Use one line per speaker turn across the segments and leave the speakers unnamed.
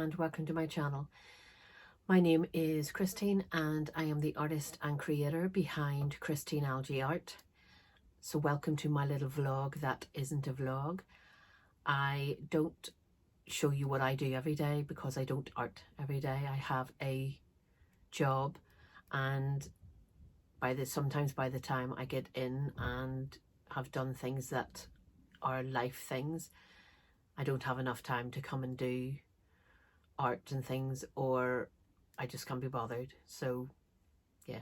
and welcome to my channel. My name is Christine and I am the artist and creator behind Christine Algae Art. So welcome to my little vlog that isn't a vlog. I don't show you what I do every day because I don't art every day. I have a job, and sometimes by the time I get in and have done things that are life things, I don't have enough time to come and do art and things, or I just can't be bothered. So yeah,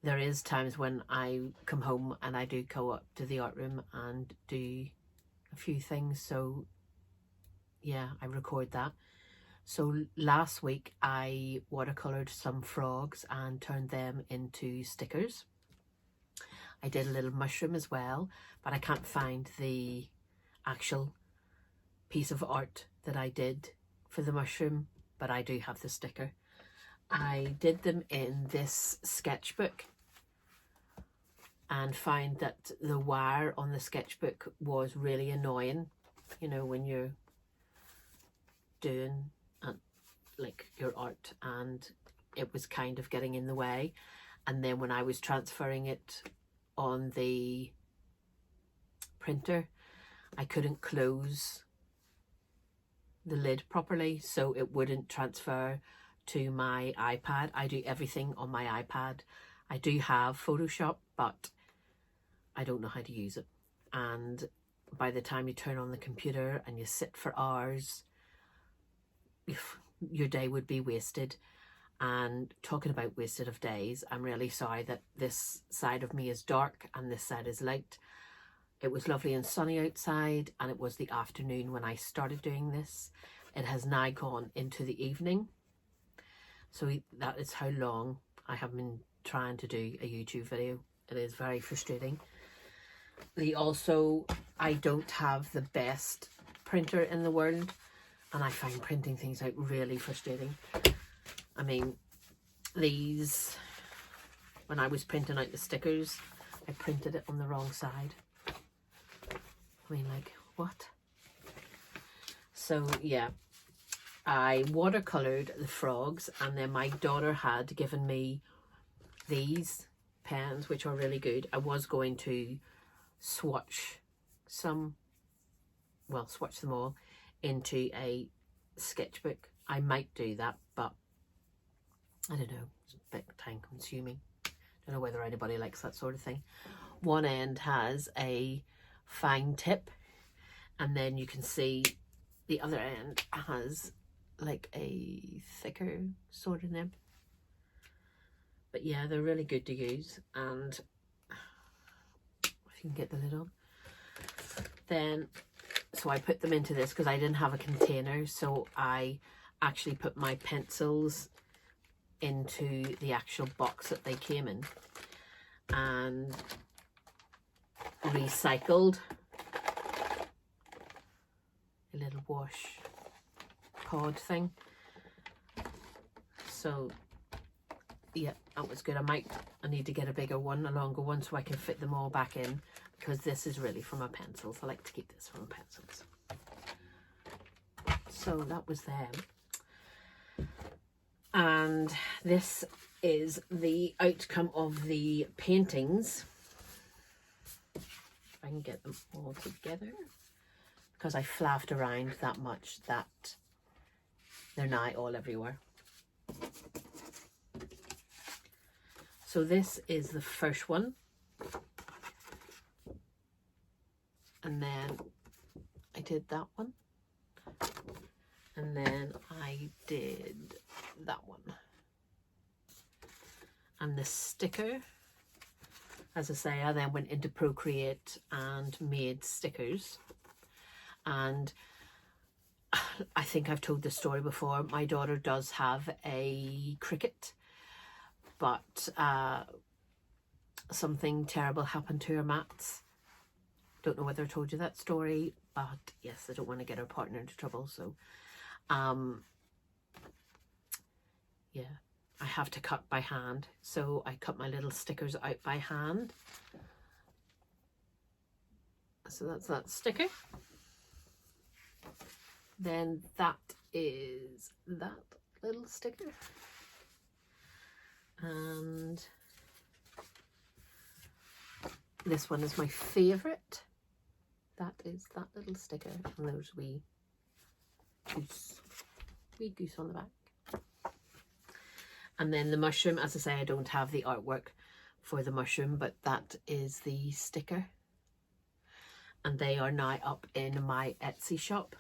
there is times when I come home and I do go up to the art room and do a few things. So yeah, I record that. So last week I watercolored some frogs and turned them into stickers. I did a little mushroom as well, but I can't find the actual piece of art that I did for the mushroom, but I do have the sticker. I did them in this sketchbook and find that the wire on the sketchbook was really annoying, you know, when you're doing like your art, and it was kind of getting in the way. And then when I was transferring it on the printer, I couldn't close the lid properly, so it wouldn't transfer to my iPad. I do everything on my iPad. I do have Photoshop, but I don't know how to use it. And by the time you turn on the computer and you sit for hours, your day would be wasted. And talking about wasted of days, I'm really sorry that this side of me is dark and this side is light. It was lovely and sunny outside, and it was the afternoon when I started doing this. It has now gone into the evening. So that is how long I have been trying to do a YouTube video. It is very frustrating. I don't have the best printer in the world, and I find printing things out really frustrating. I mean, these, when I was printing out the stickers, I printed it on the wrong side. I mean, like, what? So yeah, I watercolored the frogs, and then my daughter had given me these pens, which are really good. I was going to swatch them all into a sketchbook. I might do that, but I don't know, it's a bit time consuming. Don't know whether anybody likes that sort of thing. One end has a fine tip, and then you can see the other end has like a thicker sort of nib. But yeah, they're really good to use. And if you can get the lid on, then so I put them into this because I didn't have a container, so I actually put my pencils into the actual box that they came in and recycled a little wash pod thing. So yeah, that was good. I need to get a bigger one, a longer one, so I can fit them all back in, because this is really for my pencils. I like to keep this for my pencils. So that was them. And this is the outcome of the paintings. If I can get them all together, because I flapped around that much that they're now all everywhere. So this is the first one, and then I did that one, and then I did that one. And the sticker, as I say, I then went into Procreate and made stickers. And I think I've told this story before. My daughter does have a cricket, but something terrible happened to her mats. Don't know whether I told you that story, but yes, I don't want to get her partner into trouble. So yeah, I have to cut by hand. So I cut my little stickers out by hand. So that's that sticker. Then that is that little sticker. And this one is my favourite. That is that little sticker and those wee goose on the back. And then the mushroom, as I say, I don't have the artwork for the mushroom, but that is the sticker. And they are now up in my Etsy shop.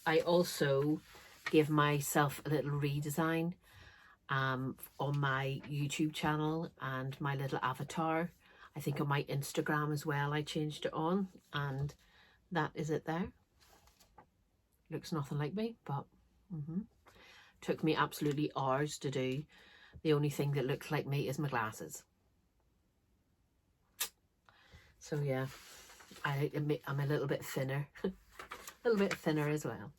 I also gave myself a little redesign on my YouTube channel and my little avatar. I think on my Instagram as well I changed it on, and that is it there. Looks nothing like me, but took me absolutely hours to do. The only thing that looks like me is my glasses. So yeah, I'm a little bit thinner. A little bit thinner as well.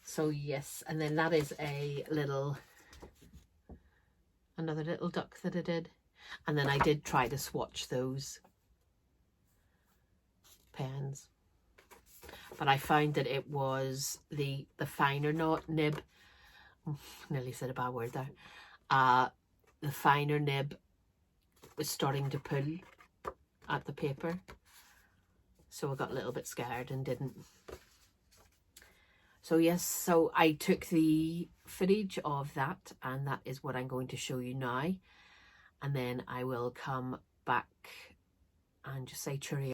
So yes, and then that is another little duck that I did. And then I did try to swatch those pens, but I found that it was the finer nib. Nearly said a bad word there. The finer nib was starting to pull at the paper, so I got a little bit scared and didn't. So yes, so I took the footage of that, and that is what I'm going to show you now. And then I will come back and just say cheerio.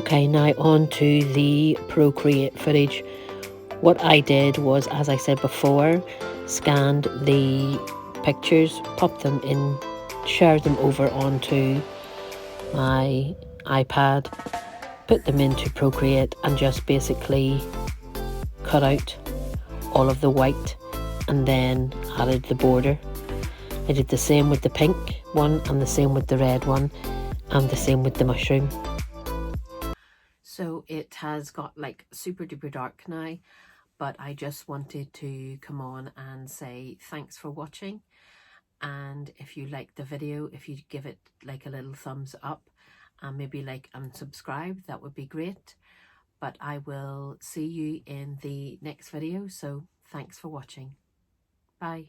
Okay, now on to the Procreate footage. What I did was, as I said before, scanned the pictures, popped them in, shared them over onto my iPad, put them into Procreate and just basically cut out all of the white and then added the border. I did the same with the pink one and the same with the red one and the same with the mushroom. So it has got like super duper dark now, but I just wanted to come on and say thanks for watching. And if you liked the video, if you give it like a little thumbs up and maybe like and subscribe, that would be great. But I will see you in the next video. So thanks for watching. Bye.